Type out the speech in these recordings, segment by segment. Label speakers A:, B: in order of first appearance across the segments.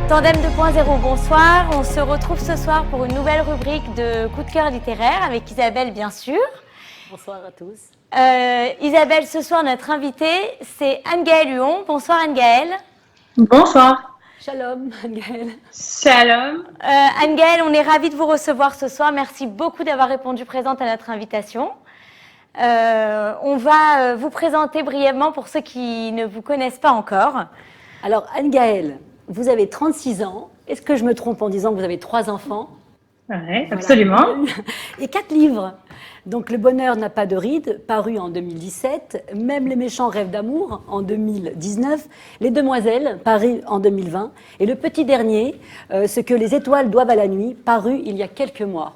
A: Tandem 2.0, bonsoir. On se retrouve ce soir pour une nouvelle rubrique de Coup de cœur littéraire avec Isabelle, bien sûr.
B: Bonsoir à tous.
A: Isabelle, ce soir, notre invitée, c'est Anne-Gaëlle Huon. Bonsoir Anne-Gaëlle.
C: Bonsoir.
B: Shalom, Anne-Gaëlle.
C: Shalom.
A: Anne-Gaëlle, on est ravis de vous recevoir ce soir. Merci beaucoup d'avoir répondu présente à notre invitation. On va vous présenter brièvement pour ceux qui ne vous connaissent pas encore.
B: Alors Anne-Gaëlle, vous avez 36 ans. Est-ce que je me trompe en disant que vous avez 3 enfants?
C: Oui,
B: Voilà.
C: absolument.
B: Et 4 livres. Donc Le bonheur n'a pas de rides, paru en 2017. Même les méchants rêvent d'amour, en 2019. Les demoiselles, paru en 2020. Et le petit dernier, Ce que les étoiles doivent à la nuit, paru il y a quelques mois.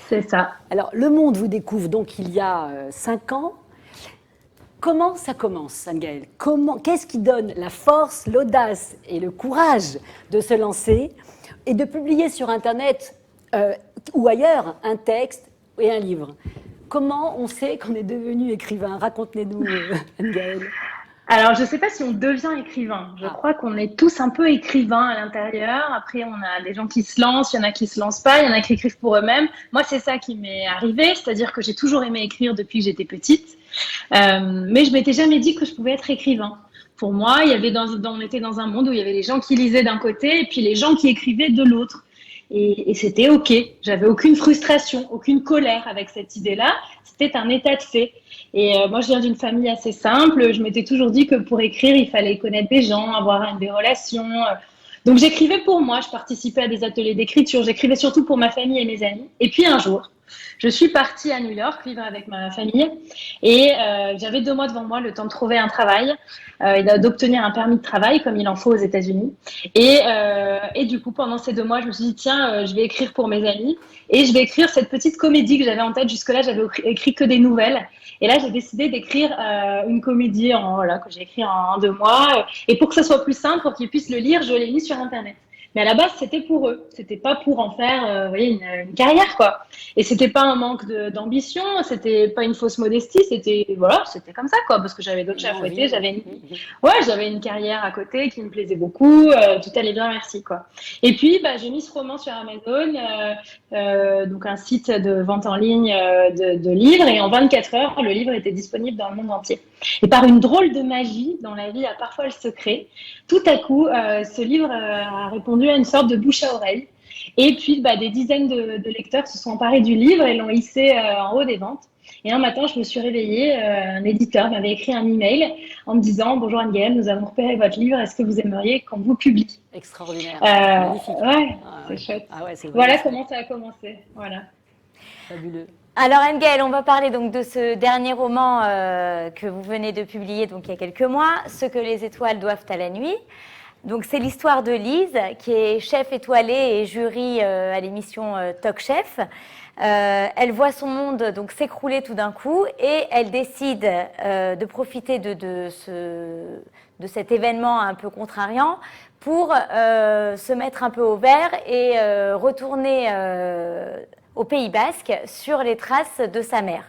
C: C'est ça.
B: Alors, Le Monde vous découvre donc il y a 5 ans. Comment ça commence, Anne-Gaëlle? Qu'est-ce qui donne la force, l'audace et le courage de se lancer et de publier sur Internet ou ailleurs un texte et un livre? Comment on sait qu'on est devenu écrivain? Racontez-nous, Anne-Gaëlle.
C: Alors, je ne sais pas si on devient écrivain. Je crois qu'on est tous un peu écrivains à l'intérieur. Après, on a des gens qui se lancent, il y en a qui ne se lancent pas, il y en a qui écrivent pour eux-mêmes. Moi, c'est ça qui m'est arrivé, c'est-à-dire que j'ai toujours aimé écrire depuis que j'étais petite. Mais je ne m'étais jamais dit que je pouvais être écrivain. Pour moi, on était dans un monde où il y avait les gens qui lisaient d'un côté et puis les gens qui écrivaient de l'autre. Et c'était OK. J'avais aucune frustration, aucune colère avec cette idée-là. C'était un état de fait. Et moi, je viens d'une famille assez simple. Je m'étais toujours dit que pour écrire, il fallait connaître des gens, avoir des relations. Donc, j'écrivais pour moi. Je participais à des ateliers d'écriture. J'écrivais surtout pour ma famille et mes amis. Et puis, un jour, je suis partie à New York vivre avec ma famille. Et j'avais 2 mois devant moi, le temps de trouver un travail et d'obtenir un permis de travail, comme il en faut aux États-Unis. Et du coup, pendant ces 2 mois, je me suis dit, tiens, je vais écrire pour mes amis. Et je vais écrire cette petite comédie que j'avais en tête. Jusque-là, j'avais écrit que des nouvelles. Et là, j'ai décidé d'écrire une comédie que j'ai écrite en 2 mois. Et pour que ça soit plus simple, pour qu'ils puissent le lire, je l'ai mis sur Internet. Mais à la base, c'était pour eux. C'était pas pour en faire, une carrière, quoi. Et c'était pas un manque d'ambition. C'était pas une fausse modestie. C'était comme ça, quoi. Parce que j'avais d'autres chats à fouetter. J'avais une carrière à côté qui me plaisait beaucoup. Tout allait bien, merci, quoi. Et puis, j'ai mis ce roman sur Amazon, donc un site de vente en ligne de livres. Et en 24 heures, le livre était disponible dans le monde entier. Et par une drôle de magie, dans la vie, il y a parfois le secret. Tout à coup, ce livre a répondu à une sorte de bouche à oreille. Et puis, des dizaines de lecteurs se sont emparés du livre et l'ont hissé en haut des ventes. Et un matin, je me suis réveillée, un éditeur m'avait écrit un email en me disant « Bonjour Anne-Gaëlle, nous avons repéré votre livre, est-ce que vous aimeriez qu'on vous publie ?»
B: Extraordinaire, magnifique.
C: Ouais, c'est chouette. Voilà comment ça a commencé. Voilà.
B: Fabuleux.
A: Alors Anne-Gaëlle, on va parler donc de ce dernier roman que vous venez de publier donc il y a quelques mois, Ce que les étoiles doivent à la nuit. Donc c'est l'histoire de Lise qui est chef étoilée et jury à l'émission Top Chef. Elle voit son monde donc s'écrouler tout d'un coup et elle décide de profiter de cet événement un peu contrariant pour se mettre un peu au vert et retourner au Pays Basque sur les traces de sa mère.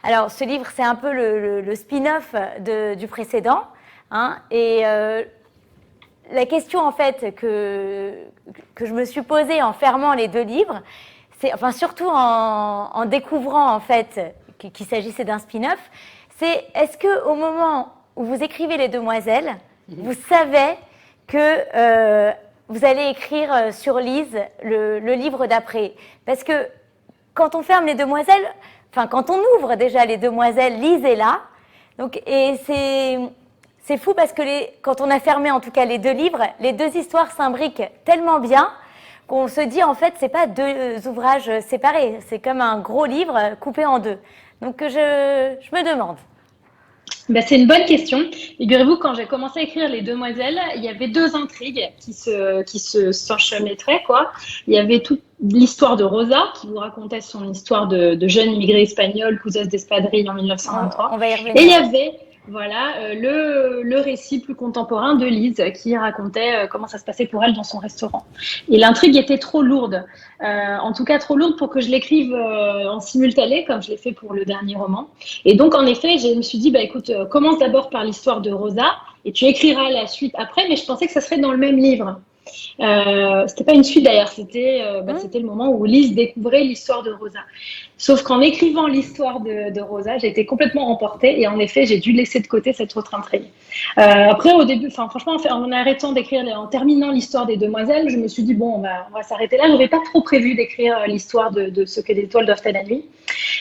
A: Alors ce livre c'est un peu le spin-off du précédent, hein, et la question en fait que je me suis posée en fermant les 2 livres, surtout en découvrant en fait qu'il s'agissait d'un spin-off, c'est est-ce que au moment où vous écrivez Les Demoiselles, vous savez que vous allez écrire sur Lise le livre d'après? Parce que quand on ferme Les Demoiselles, quand on ouvre déjà Les Demoiselles, Lise est là. Donc, et c'est fou parce que quand on a fermé en tout cas les 2 livres, les 2 histoires s'imbriquent tellement bien qu'on se dit en fait c'est pas 2 ouvrages séparés, c'est comme un gros livre coupé en 2. Donc je me demande.
C: C'est une bonne question. Figurez-vous, quand j'ai commencé à écrire Les Demoiselles, il y avait 2 intrigues qui s'enchevêtraient, quoi. Il y avait toute l'histoire de Rosa, qui vous racontait son histoire de jeune immigrée espagnole, couseuse d'espadrille en 1923.
A: On va y revenir.
C: Et il y avait le récit plus contemporain de Lise qui racontait comment ça se passait pour elle dans son restaurant. Et l'intrigue était trop lourde, en tout cas trop lourde pour que je l'écrive en simultané comme je l'ai fait pour le dernier roman. Et donc en effet, je me suis dit écoute, commence d'abord par l'histoire de Rosa et tu écriras la suite après, mais je pensais que ça serait dans le même livre. C'était pas une suite d'ailleurs, c'était le moment où Lise découvrait l'histoire de Rosa. Sauf qu'en écrivant l'histoire de Rosa, j'ai été complètement emportée et en effet, j'ai dû laisser de côté cette autre intrigue. Après, au début, franchement, en arrêtant d'écrire, en terminant l'histoire des demoiselles, je me suis dit, bon, on va s'arrêter là. Je n'avais pas trop prévu d'écrire l'histoire de ce que les étoiles doivent à la nuit.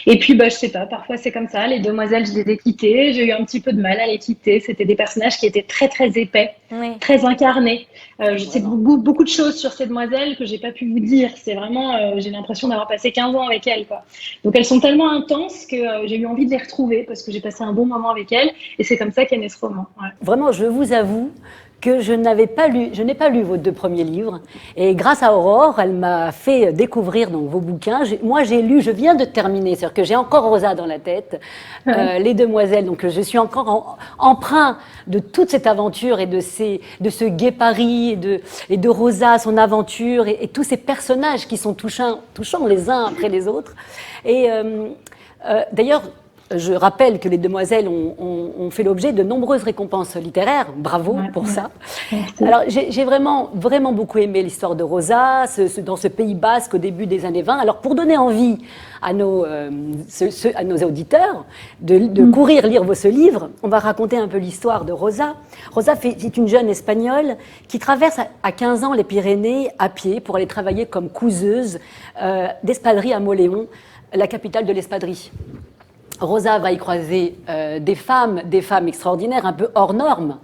C: Et puis, je sais pas, parfois c'est comme ça. Les demoiselles, je les ai quittées. J'ai eu un petit peu de mal à les quitter. C'était des personnages qui étaient très, très épais, très incarnés. Je sais beaucoup de choses sur ces demoiselles que j'ai pas pu vous dire. C'est vraiment, j'ai l'impression d'avoir passé 15 ans avec elles, quoi. Donc elles sont tellement intenses que j'ai eu envie de les retrouver parce que j'ai passé un bon moment avec elles. Et c'est comme ça qu'est né ce roman. Ouais.
B: Vraiment, je vous avoue que je n'ai pas lu vos 2 premiers livres. Et grâce à Aurore, elle m'a fait découvrir donc vos bouquins. Moi, je viens de terminer, c'est-à-dire que j'ai encore Rosa dans la tête, les demoiselles. Donc, je suis encore emprunt de toute cette aventure et de ce gai Paris et de Rosa, son aventure et tous ces personnages qui sont touchants les uns après les autres. Et d'ailleurs, je rappelle que les demoiselles ont fait l'objet de nombreuses récompenses littéraires. Bravo pour ça. Merci. Alors, j'ai vraiment beaucoup aimé l'histoire de Rosa, dans ce Pays basque au début des années 20. Alors, pour donner envie à nos auditeurs de courir lire ce livre, on va raconter un peu l'histoire de Rosa. Rosa est une jeune Espagnole qui traverse à 15 ans les Pyrénées à pied pour aller travailler comme couseuse d'espadrilles à Mauléon, la capitale de l'espadrille. Rosa va y croiser des femmes extraordinaires, un peu hors normes,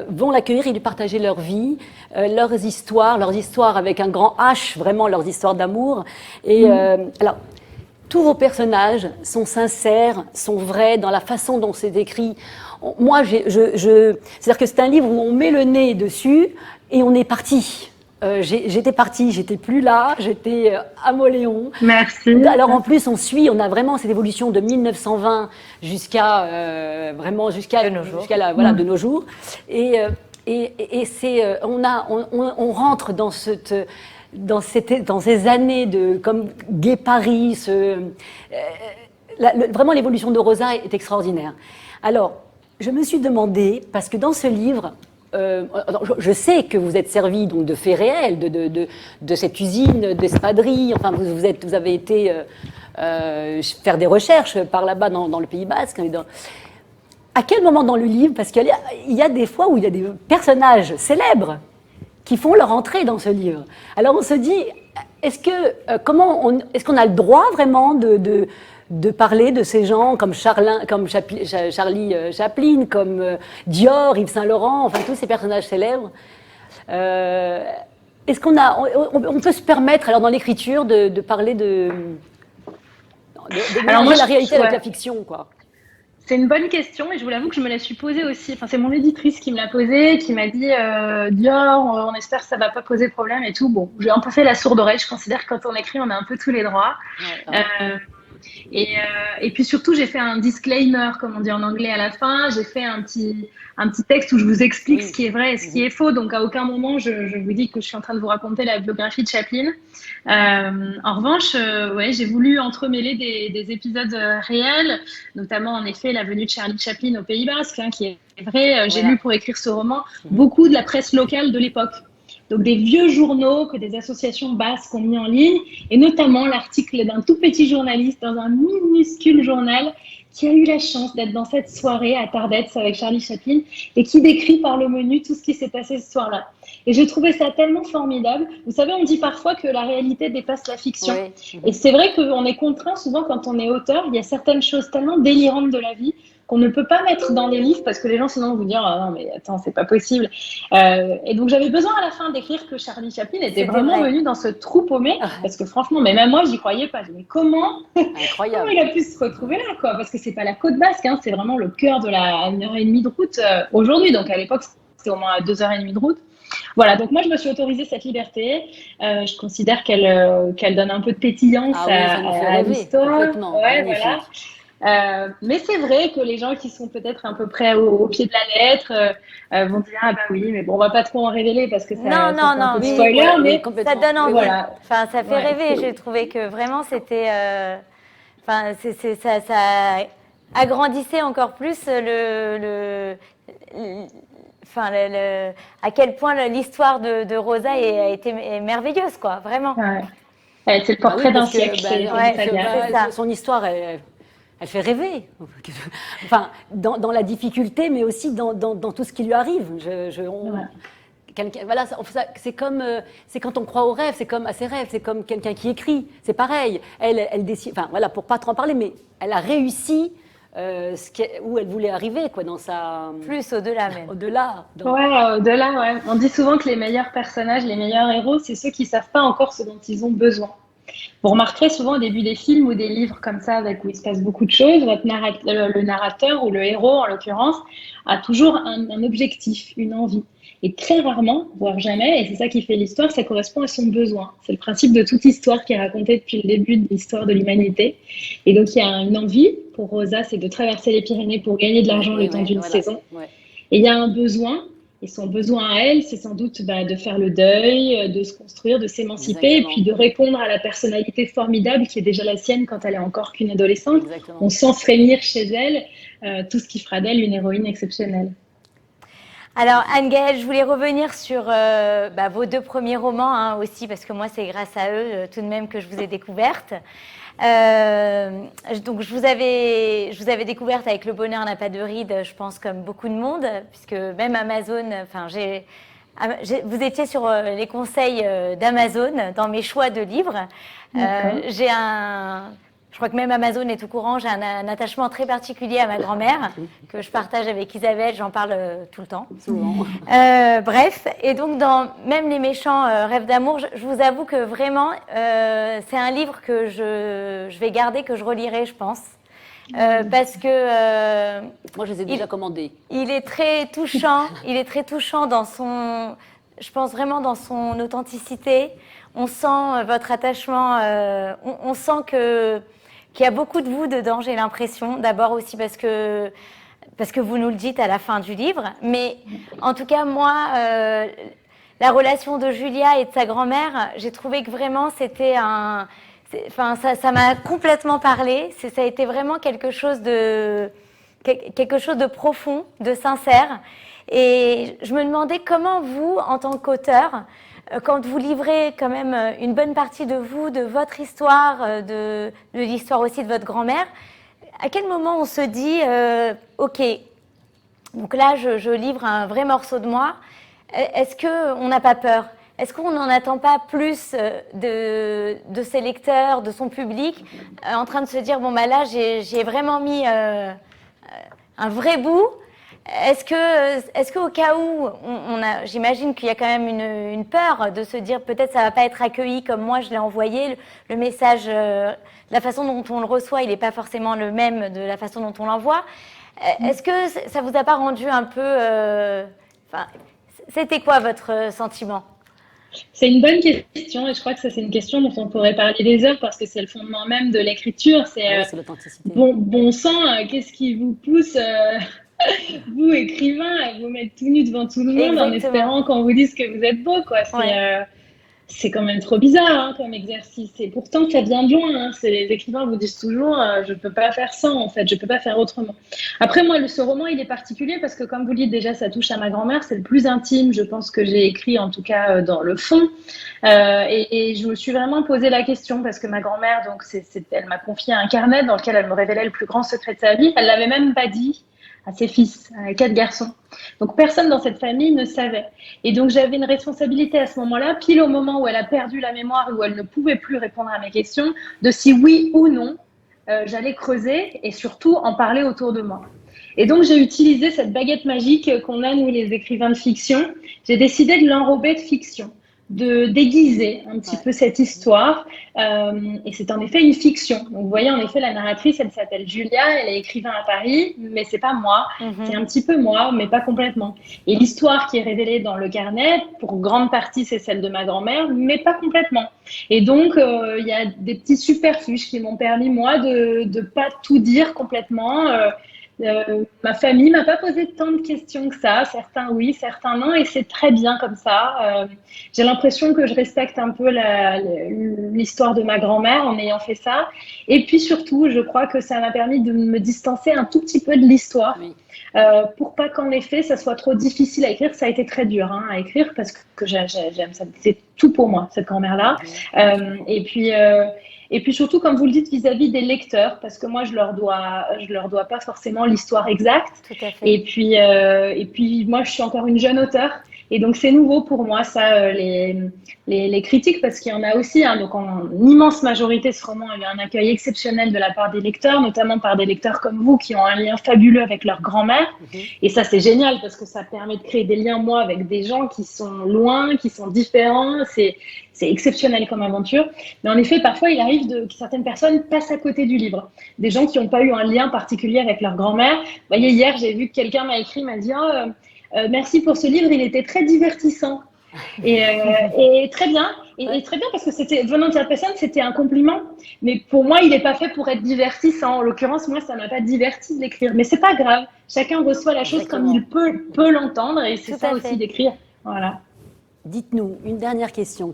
B: vont l'accueillir et lui partager leur vie, leurs histoires avec un grand H, vraiment leurs histoires d'amour. Et alors, tous vos personnages sont sincères, sont vrais dans la façon dont c'est écrit. Moi, c'est-à-dire que c'est un livre où on met le nez dessus et on est parti. J'étais partie, j'étais plus là, j'étais à Mauléon.
C: Merci.
B: Alors en plus, on a vraiment cette évolution de 1920 jusqu'à de nos jours. Et c'est, on rentre dans ces années comme gai Paris. Vraiment, l'évolution de Rosa est extraordinaire. Alors, je me suis demandé, parce que dans ce livre, je sais que vous êtes servi donc de faits réels, de cette usine d'espadrilles. Enfin, vous avez été faire des recherches par là-bas dans le Pays basque. À quel moment dans le livre, parce qu'il y a des fois où il y a des personnages célèbres qui font leur entrée dans ce livre. Alors on se dit, est-ce qu'on a le droit vraiment de parler de ces gens comme Charlie Chaplin, comme Dior, Yves Saint Laurent, enfin tous ces personnages célèbres. Est-ce on peut se permettre alors dans l'écriture de parler de mélanger la réalité avec la fiction, quoi?
C: C'est une bonne question et je vous l'avoue que je me la suis posée aussi. Enfin, c'est mon éditrice qui me l'a posée, qui m'a dit Dior, on espère que ça va pas poser problème et tout. Bon, j'ai un peu fait la sourde oreille. Je considère que quand on écrit, on a un peu tous les droits. Et puis surtout, j'ai fait un disclaimer, comme on dit en anglais à la fin. J'ai fait un petit texte où je vous explique ce qui est vrai et ce qui est faux. Donc à aucun moment, je vous dis que je suis en train de vous raconter la biographie de Chaplin. En revanche, j'ai voulu entremêler des épisodes réels, notamment en effet la venue de Charlie Chaplin au Pays basque, qui est vrai. J'ai lu pour écrire ce roman beaucoup de la presse locale de l'époque. Donc des vieux journaux que des associations basques ont mis en ligne, et notamment l'article d'un tout petit journaliste dans un minuscule journal qui a eu la chance d'être dans cette soirée à Tardets avec Charlie Chaplin et qui décrit par le menu tout ce qui s'est passé ce soir-là. Et j'ai trouvé ça tellement formidable. Vous savez, on dit parfois que la réalité dépasse la fiction. Oui. Et c'est vrai qu'on est contraint souvent quand on est auteur. Il y a certaines choses tellement délirantes de la vie qu'on ne peut pas mettre dans les livres parce que les gens sinon vont vous dire ah non mais attends c'est pas possible. Et donc j'avais besoin à la fin d'écrire que Charlie Chaplin était vraiment venu dans ce trou paumé parce que franchement mais même moi j'y croyais pas. Mais comment il a pu se retrouver là quoi, parce que c'est pas la côte basque, c'est vraiment le cœur de la 1h30 de route aujourd'hui. Donc à l'époque c'était au moins à 2h30 de route. Voilà, donc moi je me suis autorisée cette liberté. Je considère qu'elle donne un peu de pétillance à l'histoire. Ouais, voilà. Mais c'est vrai que les gens qui sont peut-être un peu près au pied de la lettre vont dire ah bah oui mais bon on va pas trop en révéler parce que ça un peu de spoiler, mais
A: ça donne envie. Voilà. Enfin ça fait rêver. J'ai trouvé que vraiment c'était ça agrandissait encore plus enfin, à quel point l'histoire de Rosa est merveilleuse, quoi, vraiment.
C: Ouais. Ouais, c'est le
B: Bah oui,
C: portrait d'un
B: parce que,
C: siècle. C'est
A: ouais,
C: une saga.
A: c'est ça.
B: son histoire, elle fait rêver. Enfin, dans la difficulté, mais aussi dans tout ce qui lui arrive.
C: Ouais.
B: Voilà, c'est comme c'est quand on croit aux rêves, c'est comme à ses rêves, c'est comme quelqu'un qui écrit, c'est pareil. Elle décide, enfin voilà, pour pas trop en parler, mais elle a réussi où elle voulait arriver, quoi, dans sa
A: Plus au-delà même.
B: au-delà.
C: Ouais, au-delà, ouais. On dit souvent que les meilleurs personnages, les meilleurs héros, c'est ceux qui savent pas encore ce dont ils ont besoin. Vous remarquerez souvent au début des films ou des livres comme ça, où il se passe beaucoup de choses, le narrateur ou le héros, en l'occurrence, a toujours un objectif, une envie. Et très rarement, voire jamais, et c'est ça qui fait l'histoire, ça correspond à son besoin. C'est le principe de toute histoire qui est racontée depuis le début de l'histoire de l'humanité. Et donc, il y a une envie, pour Rosa, c'est de traverser les Pyrénées pour gagner de l'argent le temps d'une saison.
B: Ouais.
C: Et il y a un besoin, et son besoin à elle, c'est sans doute de faire le deuil, de se construire, de s'émanciper, et puis de répondre à la personnalité formidable qui est déjà la sienne quand elle est encore qu'une adolescente.
B: Exactement.
C: On sent frémir chez elle tout ce qui fera d'elle une héroïne exceptionnelle.
A: Alors Anne-Gaëlle, je voulais revenir sur vos 2 premiers romans hein, aussi, parce que moi c'est grâce à eux tout de même que je vous ai découverte. Donc je vous avais découverte avec Le bonheur n'a pas de rides, je pense comme beaucoup de monde, puisque même Amazon, enfin vous étiez sur les conseils d'Amazon dans mes choix de livres. Je crois que même Amazon est au courant, j'ai un attachement très particulier à ma grand-mère, que je partage avec Isabelle, j'en parle tout le temps.
B: Souvent.
A: Bref, et donc dans même Les méchants rêves d'amour, je vous avoue que vraiment, c'est un livre que je vais garder, que je relirai, je pense. Parce que...
B: moi, je les ai déjà commandés.
A: Il est très touchant dans son... Je pense vraiment dans son authenticité. On sent votre attachement, on sent qu'il y a beaucoup de vous dedans, j'ai l'impression. D'abord aussi parce que vous nous le dites à la fin du livre. Mais en tout cas, moi, la relation de Julia et de sa grand-mère, j'ai trouvé que vraiment c'était ça m'a complètement parlé. Ça a été vraiment quelque chose de profond, de sincère. Et je me demandais comment vous, en tant qu'auteur, quand vous livrez quand même une bonne partie de vous, de votre histoire, de l'histoire aussi de votre grand-mère, à quel moment on se dit ok, donc là je livre un vrai morceau de moi, est-ce qu'on n'a pas peur? Est-ce qu'on n'en attend pas plus de ses lecteurs, de son public, en train de se dire bon bah là j'ai vraiment mis un vrai bout? Est-ce qu'au cas où, j'imagine qu'il y a quand même une peur de se dire peut-être ça va pas être accueilli comme moi je l'ai envoyé, le message, la façon dont on le reçoit, il n'est pas forcément le même de la façon dont on l'envoie. Est-ce que ça vous a pas rendu un peu... c'était quoi votre sentiment?
C: C'est une bonne question et je crois que ça c'est une question dont on pourrait parler des heures parce que c'est le fondement même de l'écriture. C'est
B: l'authenticité.
C: Bon sang, qu'est-ce qui vous pousse vous, écrivain, à vous mettre tout nu devant tout le monde en espérant qu'on vous dise que vous êtes beau, quoi. C'est quand même trop bizarre hein, comme exercice. Et pourtant, ça vient de loin. Hein. Les écrivains vous disent toujours je ne peux pas faire ça, en fait. Je ne peux pas faire autrement. Après, moi, ce roman, il est particulier parce que, comme vous dites, déjà, ça touche à ma grand-mère. C'est le plus intime, je pense, que j'ai écrit, en tout cas, dans le fond. Et je me suis vraiment posé la question parce que ma grand-mère, donc, elle m'a confié un carnet dans lequel elle me révélait le plus grand secret de sa vie. Elle ne l'avait même pas dit à ses fils, 4 garçons. Donc personne dans cette famille ne savait. Et donc j'avais une responsabilité à ce moment-là, pile au moment où elle a perdu la mémoire et où elle ne pouvait plus répondre à mes questions, de si oui ou non j'allais creuser et surtout en parler autour de moi. Et donc j'ai utilisé cette baguette magique qu'on a nous les écrivains de fiction. J'ai décidé de l'enrober de fiction, de déguiser un petit peu cette histoire. Et c'est en effet une fiction. Donc, vous voyez, en effet, la narratrice, elle s'appelle Julia, elle est écrivain à Paris, mais c'est pas moi. C'est un petit peu moi, mais pas complètement. Et l'histoire qui est révélée dans le carnet, pour grande partie, c'est celle de ma grand-mère, mais pas complètement. Et donc, il y a des petits superfuges qui m'ont permis, moi, de pas tout dire complètement. Ma famille m'a pas posé tant de questions que ça. Certains oui, certains non, et c'est très bien comme ça. J'ai l'impression que je respecte un peu l'histoire de ma grand-mère en ayant fait ça. Et puis surtout, je crois que ça m'a permis de me distancer un tout petit peu de l'histoire. Oui. pour pas qu'en effet ça soit trop difficile à écrire. Ça a été très dur à écrire parce que j'aime ça, c'est tout pour moi cette grand-mère-là. Et puis surtout, comme vous le dites, vis-à-vis des lecteurs, parce que moi je leur dois pas forcément l'histoire exacte.
A: Tout à fait.
C: Et puis moi je suis encore une jeune auteure. Et donc, c'est nouveau pour moi, ça, les critiques, parce qu'il y en a aussi. Donc, en immense majorité, ce roman a eu un accueil exceptionnel de la part des lecteurs, notamment par des lecteurs comme vous, qui ont un lien fabuleux avec leur grand-mère. Et ça, c'est génial, parce que ça permet de créer des liens, moi, avec des gens qui sont loin, qui sont différents. C'est exceptionnel comme aventure. Mais en effet, parfois, il arrive que certaines personnes passent à côté du livre. Des gens qui n'ont pas eu un lien particulier avec leur grand-mère. Vous voyez, hier, j'ai vu que quelqu'un m'a écrit, m'a dit merci pour ce livre, il était très divertissant. Et très bien. Et très bien parce que c'était, venant de cette personne, c'était un compliment. Mais pour moi, il n'est pas fait pour être divertissant. En l'occurrence, moi, ça ne m'a pas diverti de l'écrire. Mais c'est pas grave. Chacun reçoit la chose comme il peut l'entendre. Et c'est ça aussi d'écrire. Voilà.
B: Dites-nous, une dernière question.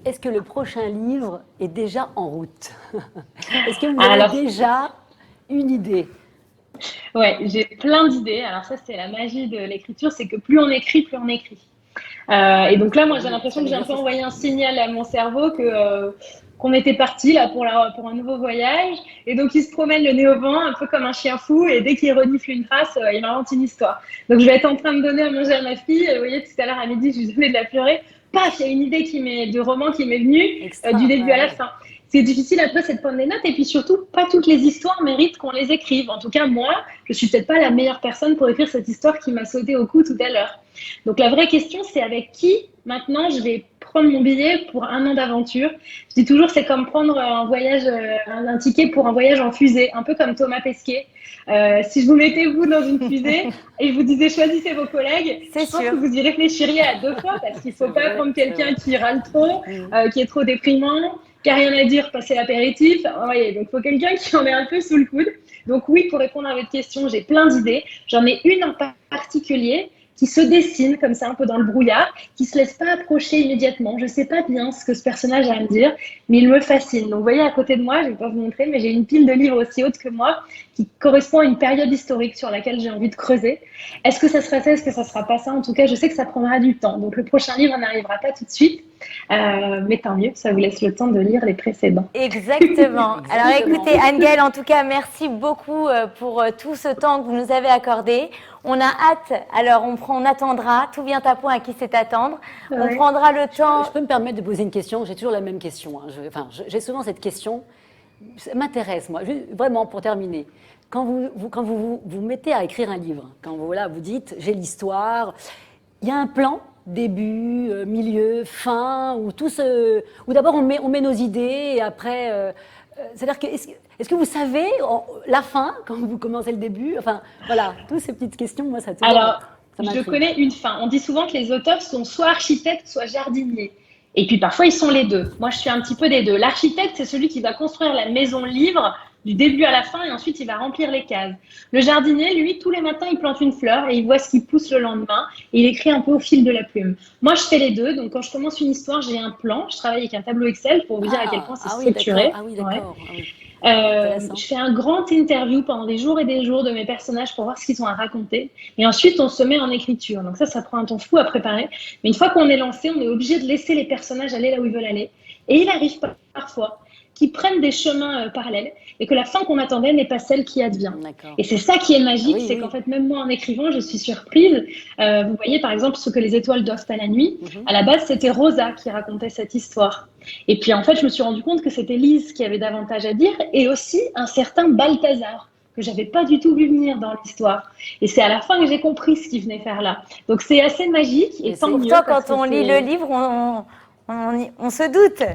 B: Est-ce que le prochain livre est déjà en route? Est-ce que vous avez déjà une idée?
C: Ouais, j'ai plein d'idées. Alors ça, c'est la magie de l'écriture, c'est que plus on écrit, plus on écrit. Et donc là, moi, j'ai l'impression que j'ai un peu envoyé un signal à mon cerveau qu'on était parti là pour un nouveau voyage. Et donc, il se promène le nez au vent, un peu comme un chien fou. Et dès qu'il renifle une trace, il m'invente une histoire. Donc, je vais être en train de donner à manger à ma fille. Vous voyez, tout à l'heure à midi, je lui donnais de la purée. Paf, il y a une idée de roman qui m'est venue du début à la fin. Ce qui est difficile après, c'est de prendre des notes. Et puis surtout, pas toutes les histoires méritent qu'on les écrive. En tout cas, moi, je suis peut-être pas la meilleure personne pour écrire cette histoire qui m'a sauté au cou tout à l'heure. Donc la vraie question, c'est avec qui maintenant je vais prendre mon billet pour 1 an d'aventure. Je dis toujours, c'est comme prendre un ticket pour un voyage en fusée, un peu comme Thomas Pesquet. Si je vous mettais vous dans une fusée et je vous disais choisissez vos collègues, je pense que vous y réfléchiriez à 2 fois parce qu'il ne faut pas prendre quelqu'un qui râle trop, qui est trop déprimant, qui n'a rien à dire, passer l'apéritif. Ouais, donc il faut quelqu'un qui en ait un peu sous le coude. Donc oui, pour répondre à votre question, j'ai plein d'idées. J'en ai une en particulier qui se dessine comme ça un peu dans le brouillard, qui se laisse pas approcher immédiatement. Je sais pas bien ce que ce personnage a à me dire, mais il me fascine. Donc vous voyez à côté de moi, je vais pas vous montrer, mais j'ai une pile de livres aussi haute que moi qui correspond à une période historique sur laquelle j'ai envie de creuser. Est-ce que ça sera ça, est-ce que ça sera pas ça? En tout cas, je sais que ça prendra du temps. Donc le prochain livre n'arrivera pas tout de suite, mais tant mieux, ça vous laisse le temps de lire les précédents.
A: Exactement. Alors écoutez, Anne-Gaëlle, en tout cas, merci beaucoup pour tout ce temps que vous nous avez accordé. On a hâte, alors on attendra, tout vient à point à qui sait attendre. Ouais. On prendra le temps.
B: Je peux me permettre de poser une question? J'ai toujours la même question. J'ai souvent cette question. Ça m'intéresse, moi, vraiment, pour terminer. Quand vous mettez à écrire un livre, quand vous dites j'ai l'histoire, il y a un plan, début, milieu, fin, ou d'abord on met nos idées et après. C'est-à-dire que est-ce que vous savez la fin quand vous commencez le début? Enfin, voilà, toutes ces petites questions, moi, ça.
C: Alors, je connais une fin. On dit souvent que les auteurs sont soit architectes, soit jardiniers. Et puis parfois, ils sont les deux. Moi, je suis un petit peu des deux. L'architecte, c'est celui qui va construire la maison livre du début à la fin et ensuite, il va remplir les cases. Le jardinier, lui, tous les matins, il plante une fleur et il voit ce qui pousse le lendemain et il écrit un peu au fil de la plume. Moi, je fais les deux. Donc, quand je commence une histoire, j'ai un plan. Je travaille avec un tableau Excel pour vous dire à quel point c'est structuré.
B: Ah oui, d'accord. Ouais.
C: Je fais un grand interview pendant des jours et des jours de mes personnages pour voir ce qu'ils ont à raconter. Et ensuite, on se met en écriture. Donc ça prend un temps fou à préparer. Mais une fois qu'on est lancé, on est obligé de laisser les personnages aller là où ils veulent aller. Et il arrive parfois qu'ils prennent des chemins parallèles et que la fin qu'on attendait n'est pas celle qui advient. Et c'est ça qui est magique, c'est qu'en fait, même moi en écrivant, je suis surprise. Vous voyez par exemple ce que les étoiles doivent à la nuit. À la base, c'était Rosa qui racontait cette histoire. Et puis en fait, je me suis rendu compte que c'était Lise qui avait davantage à dire et aussi un certain Balthazar que j'avais pas du tout vu venir dans l'histoire. Et c'est à la fin que j'ai compris ce qu'il venait faire là. Donc c'est assez magique et tant mieux.
A: Pourtant, quand on lit le livre, on se doute.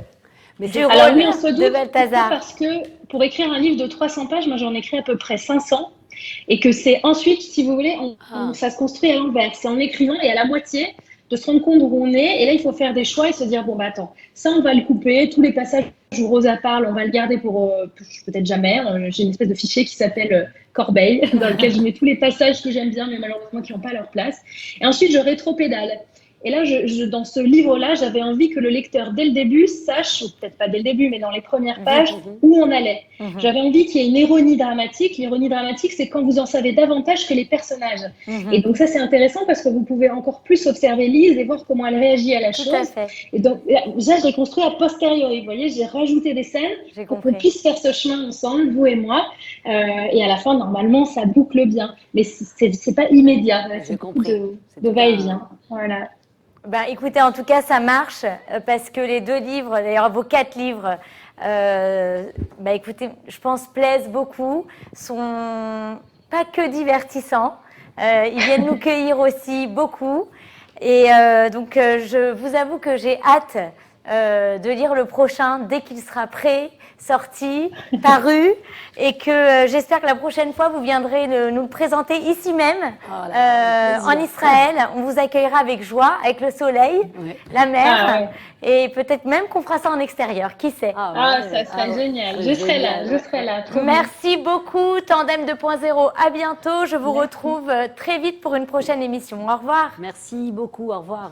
C: Mais alors oui, on se doute parce que pour écrire un livre de 300 pages, moi j'en écris à peu près 500 et que c'est ensuite, si vous voulez, ça se construit à l'envers. C'est en écrivant et à la moitié de se rendre compte où on est et là il faut faire des choix et se dire bon bah attends, ça on va le couper, tous les passages où Rosa parle, on va le garder pour peut-être jamais. J'ai une espèce de fichier qui s'appelle Corbeille dans lequel je mets tous les passages que j'aime bien mais malheureusement qui n'ont pas leur place. Et ensuite je rétropédale. Et là, dans ce livre-là, j'avais envie que le lecteur, dès le début, sache, ou peut-être pas dès le début, mais dans les premières pages, où on allait. J'avais envie qu'il y ait une ironie dramatique. L'ironie dramatique, c'est quand vous en savez davantage que les personnages. Et donc ça, c'est intéressant parce que vous pouvez encore plus observer Lise et voir comment elle réagit à la chose.
A: Tout à fait.
C: Et donc, là, je l'ai construit a posteriori. Vous voyez, j'ai rajouté des scènes pour qu'on puisse faire ce chemin ensemble, vous et moi. Et à la fin, normalement, ça boucle bien. Mais c'est pas immédiat. C'est beaucoup de va-et-vient. Voilà.
A: Ben, écoutez, en tout cas, ça marche parce que les 2 livres, d'ailleurs vos 4 livres, écoutez, je pense plaisent beaucoup, sont pas que divertissants, ils viennent nous cueillir aussi beaucoup. Et donc, je vous avoue que j'ai hâte de lire le prochain dès qu'il sera prêt, sorti, paru, et que j'espère que la prochaine fois, vous viendrez nous le présenter ici même, en Israël. On vous accueillera avec joie, avec le soleil, la mer, et peut-être même qu'on fera ça en extérieur, qui sait.
C: Ça serait génial. Je serai là.
A: Merci beaucoup, Tandem 2.0. À bientôt. Je vous retrouve très vite pour une prochaine émission. Au revoir.
B: Merci beaucoup. Au revoir.